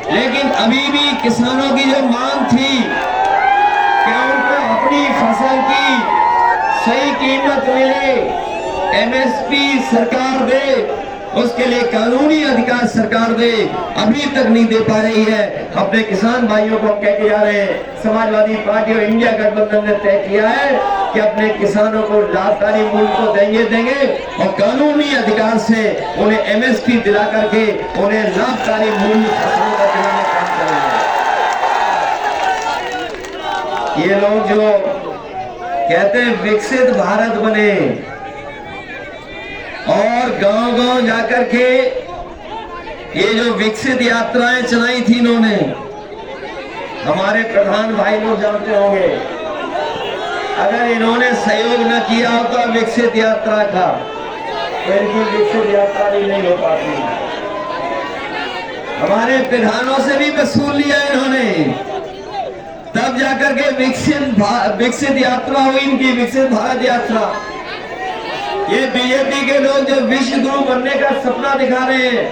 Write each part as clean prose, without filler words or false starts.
लेकिन अभी भी किसानों की जो मांग थी कि उनको अपनी फसल की सही कीमत मिले, एमएसपी सरकार दे, उसके लिए कानूनी अधिकार सरकार दे, अभी तक नहीं दे पा रही है। अपने किसान भाइयों को कह के जा रहे हैं, समाजवादी पार्टी और इंडिया गठबंधन ने तय किया है कि अपने किसानों को लाभकारी मूल्य तो देंगे और कानूनी अधिकार से उन्हें एमएसपी दिला करके उन्हें लाभकारी मूल्य फसलों का दिलाने का काम करेंगे। ये लोग जो कहते हैं विकसित भारत बने और गांव-गांव जाकर के ये जो विकसित यात्राएं चलाई थी इन्होंने, हमारे प्रधान भाई लोग जानते होंगे, अगर इन्होंने सहयोग न किया होता विकसित यात्रा का तो इनकी विकसित यात्रा भी नहीं हो पाती। हमारे प्रधानों से भी वसूल लिया इन्होंने, तब जाकर के विकसित यात्रा हुई इनकी, विकसित भारत यात्रा। ये बीजेपी के लोग जो विश्व गुरु बनने का सपना दिखा रहे हैं,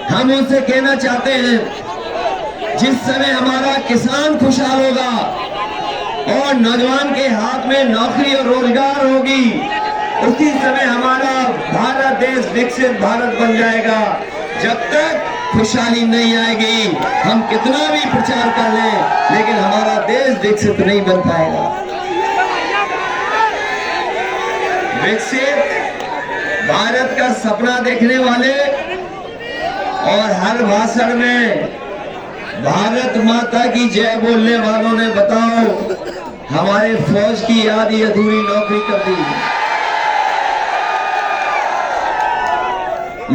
हम उनसे कहना चाहते हैं, जिस समय हमारा किसान खुशहाल होगा और नौजवान के हाथ में नौकरी और रोजगार होगी, उसी समय हमारा भारत देश विकसित भारत बन जाएगा। जब तक खुशहाली नहीं आएगी, हम कितना भी प्रचार कर लें, लेकिन हमारा देश विकसित नहीं बन पाएगा। विकसित भारत का सपना देखने वाले और हर भाषण में भारत माता की जय बोलने वालों ने, बताओ हमारे फौज की आधी अधूरी नौकरी कर दी।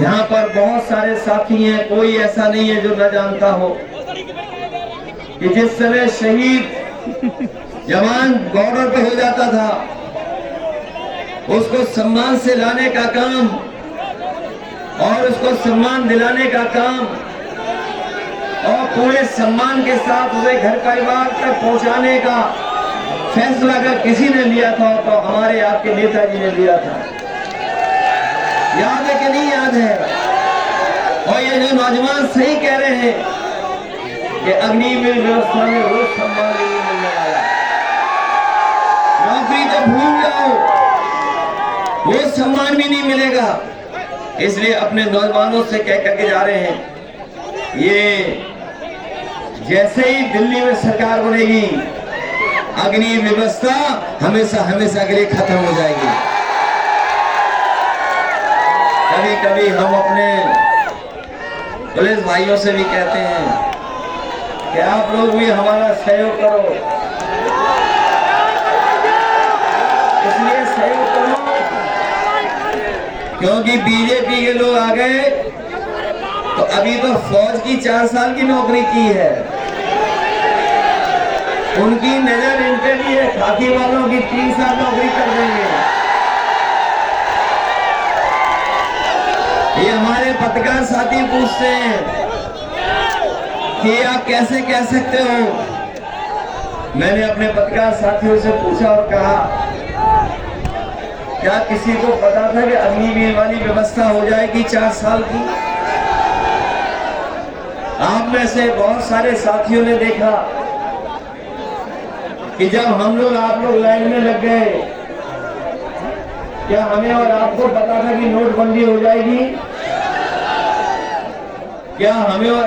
यहाँ पर बहुत सारे साथी हैं, कोई ऐसा नहीं है जो न जानता हो कि जिस समय शहीद जवान बॉर्डर पे हो जाता था, उसको सम्मान से लाने का काम और उसको सम्मान दिलाने का काम और पूरे सम्मान के साथ उसे घर परिवार तक पहुंचाने का फैसला अगर किसी ने लिया था तो हमारे आपके नेताजी ने लिया था। याद है कि नहीं याद है? और ये जो नौजवान सही कह रहे हैं कि अग्निवीर व्यवस्था में वो सम्मान नहीं मिलने वाला, नौकरी तो भूल जाओ, वो सम्मान भी नहीं मिलेगा। इसलिए अपने नौजवानों से कह करके जा रहे हैं, ये जैसे ही दिल्ली में सरकार बनेगी, अग्नि व्यवस्था हमेशा हमेशा के लिए खत्म हो जाएगी। कभी कभी हम अपने पुलिस भाइयों से भी कहते हैं कि आप लोग भी हमारा सहयोग करो, इसलिए सहयोग करो क्योंकि बीजेपी के लोग आ गए तो अभी तो फौज की 4 साल की नौकरी की है, उनकी नजर इन पे भी है, खाकी वालों की 3 साल नौकरी कर देंगे। ये हमारे पत्रकार साथी पूछते हैं कि आप कैसे कह सकते हो। मैंने अपने पत्रकार साथियों से पूछा और कहा, क्या किसी को पता था कि अग्निवीर वाली व्यवस्था हो जाएगी 4 साल की? आप में से बहुत सारे साथियों ने देखा कि जब हम लोग आप लोग लाइन में लग गए, क्या हमें और आपको पता था कि नोटबंदी हो जाएगी? क्या हमें और